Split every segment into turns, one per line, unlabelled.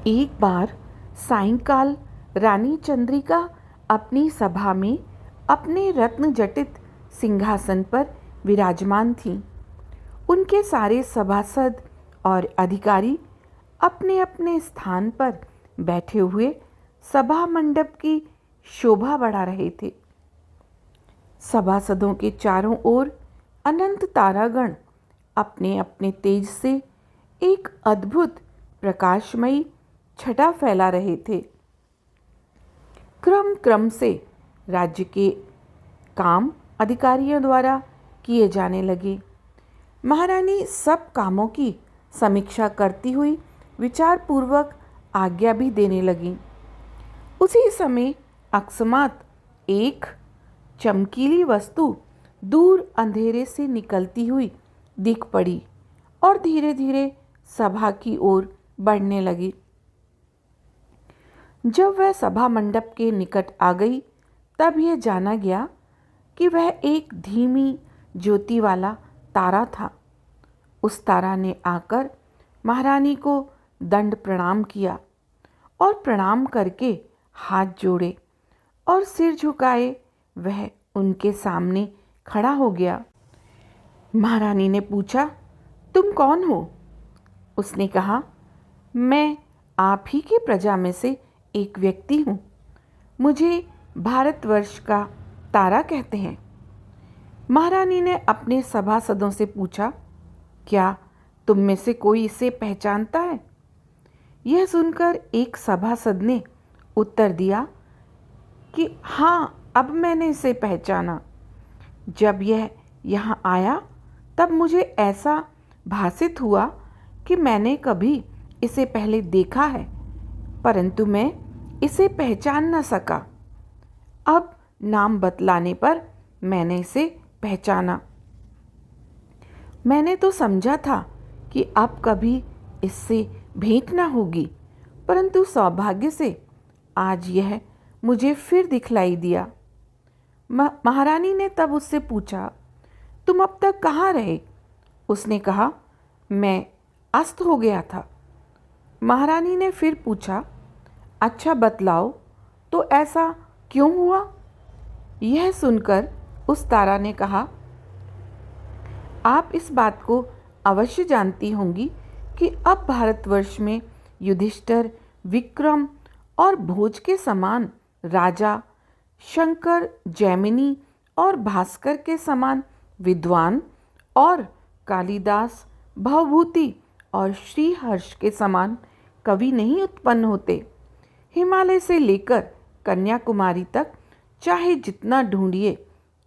एक बार सायंकाल रानी चंद्रिका अपनी सभा में अपने रत्न जटित सिंहासन पर विराजमान थीं। उनके सारे सभासद और अधिकारी अपने अपने स्थान पर बैठे हुए सभा मंडप की शोभा बढ़ा रहे थे। सभासदों के चारों ओर अनंत तारागण अपने अपने तेज से एक अद्भुत प्रकाशमयी छटा फैला रहे थे। क्रम क्रम से राज्य के काम अधिकारियों द्वारा किए जाने लगे। महारानी सब कामों की समीक्षा करती हुई विचारपूर्वक आज्ञा भी देने लगी। उसी समय अकस्मात एक चमकीली वस्तु दूर अंधेरे से निकलती हुई दिख पड़ी और धीरे धीरे सभा की ओर बढ़ने लगी। जब वह सभा मंडप के निकट आ गई तब यह जाना गया कि वह एक धीमी ज्योति वाला तारा था। उस तारा ने आकर महारानी को दंड प्रणाम किया और प्रणाम करके हाथ जोड़े और सिर झुकाए वह उनके सामने खड़ा हो गया। महारानी ने पूछा, तुम कौन हो? उसने कहा, मैं आप ही की प्रजा में से एक व्यक्ति हूँ। मुझे भारतवर्ष का तारा कहते हैं। महारानी ने अपने सभासदों से पूछा, क्या तुम में से कोई इसे पहचानता है? यह सुनकर एक सभासद ने उत्तर दिया कि हाँ, अब मैंने इसे पहचाना। जब यह यहाँ आया तब मुझे ऐसा भासित हुआ कि मैंने कभी इसे पहले देखा है, परंतु मैं इसे पहचान न सका। अब नाम बतलाने पर मैंने इसे पहचाना। मैंने तो समझा था कि अब कभी इससे भेंट न होगी, परंतु सौभाग्य से आज यह मुझे फिर दिखलाई दिया। महारानी ने तब उससे पूछा, तुम अब तक कहाँ रहे? उसने कहा, मैं अस्त हो गया था। महारानी ने फिर पूछा, अच्छा बतलाओ तो ऐसा क्यों हुआ? यह सुनकर उस तारा ने कहा, आप इस बात को अवश्य जानती होंगी कि अब भारतवर्ष में युधिष्ठिर, विक्रम और भोज के समान राजा, शंकर, जैमिनी और भास्कर के समान विद्वान और कालिदास, भवभूति और श्रीहर्ष के समान कवि नहीं उत्पन्न होते। हिमालय से लेकर कन्याकुमारी तक चाहे जितना ढूंढिए,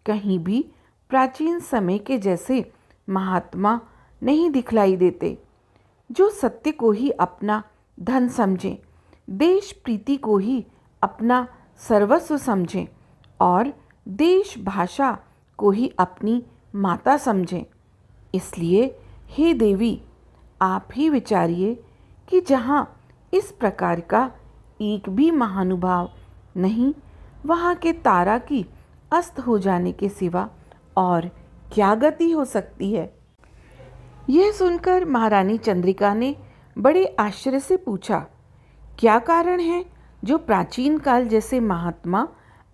कहीं भी प्राचीन समय के जैसे महात्मा नहीं दिखलाई देते, जो सत्य को ही अपना धन समझें, देश प्रीति को ही अपना सर्वस्व समझें और देश भाषा को ही अपनी माता समझें। इसलिए हे देवी, आप ही विचारिए कि जहाँ इस प्रकार का एक भी महानुभाव नहीं, वहाँ के तारा की अस्त हो जाने के सिवा और क्या गति हो सकती है? यह सुनकर महारानी चंद्रिका ने बड़े आश्चर्य से पूछा, क्या कारण है जो प्राचीन काल जैसे महात्मा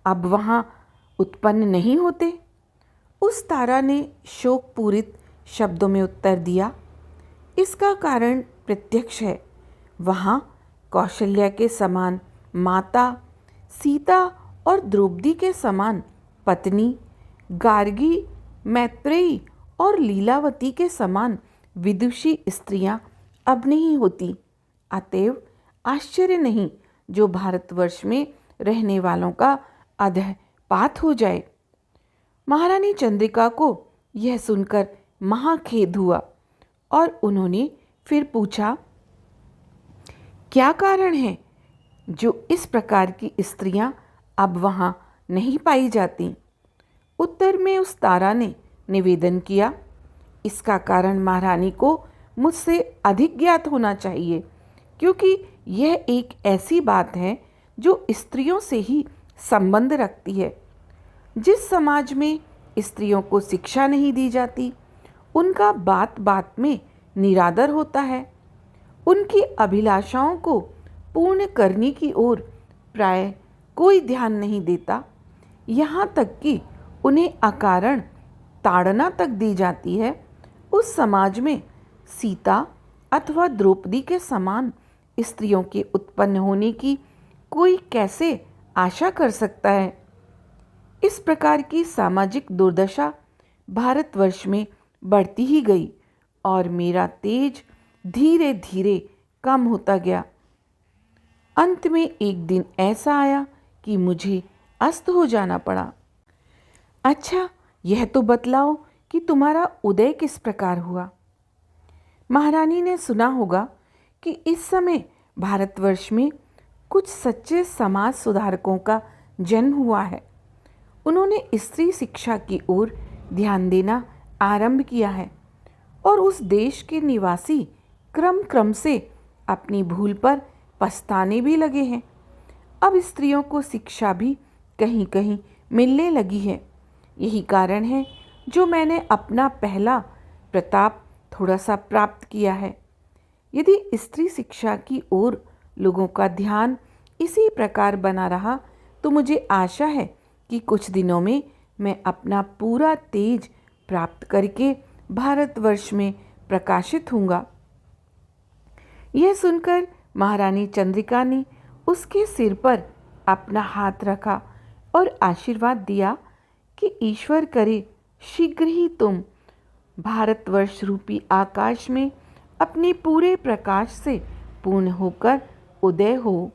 अब वहाँ उत्पन्न नहीं होते? उस तारा ने शोक पूरित शब्दों में उत्तर दिया, इसका कारण प्रत्यक्ष है। वहाँ कौशल्या के समान माता, सीता और द्रौपदी के समान पत्नी, गार्गी, मैत्रेयी और लीलावती के समान विदुषी स्त्रियां अब नहीं होती। अतएव आश्चर्य नहीं जो भारतवर्ष में रहने वालों का अधःपात हो जाए। महारानी चंद्रिका को यह सुनकर महाखेद हुआ और उन्होंने फिर पूछा, क्या कारण है जो इस प्रकार की स्त्रियां अब वहाँ नहीं पाई जाती? उत्तर में उस तारा ने निवेदन किया, इसका कारण महारानी को मुझसे अधिक ज्ञात होना चाहिए, क्योंकि यह एक ऐसी बात है जो स्त्रियों से ही संबंध रखती है। जिस समाज में स्त्रियों को शिक्षा नहीं दी जाती, उनका बात बात में निरादर होता है। उनकी अभिलाषाओं को पूर्ण करने की ओर प्राय कोई ध्यान नहीं देता। यहाँ तक कि उन्हें अकारण ताड़ना तक दी जाती है। उस समाज में सीता अथवा द्रौपदी के समान स्त्रियों के उत्पन्न होने की कोई कैसे आशा कर सकता है? इस प्रकार की सामाजिक दुर्दशा भारतवर्ष में बढ़ती ही गई और मेरा तेज धीरे धीरे कम होता गया। अंत में एक दिन ऐसा आया कि मुझे अस्त हो जाना पड़ा। अच्छा, यह तो बतलाओ कि तुम्हारा उदय किस प्रकार हुआ? महारानी ने सुना होगा कि इस समय भारतवर्ष में कुछ सच्चे समाज सुधारकों का जन्म हुआ है। उन्होंने स्त्री शिक्षा की ओर ध्यान देना आरंभ किया है और उस देश के निवासी क्रम क्रम से अपनी भूल पर पछताने भी लगे हैं। अब स्त्रियों को शिक्षा भी कहीं कहीं मिलने लगी है। यही कारण है जो मैंने अपना पहला प्रताप थोड़ा सा प्राप्त किया है। यदि स्त्री शिक्षा की ओर लोगों का ध्यान इसी प्रकार बना रहा तो मुझे आशा है कि कुछ दिनों में मैं अपना पूरा तेज प्राप्त करके भारतवर्ष में प्रकाशित होऊंगा। यह सुनकर महारानी चंद्रिका ने उसके सिर पर अपना हाथ रखा और आशीर्वाद दिया कि ईश्वर करे शीघ्र ही तुम भारतवर्ष रूपी आकाश में अपने पूरे प्रकाश से पूर्ण होकर उदय हो।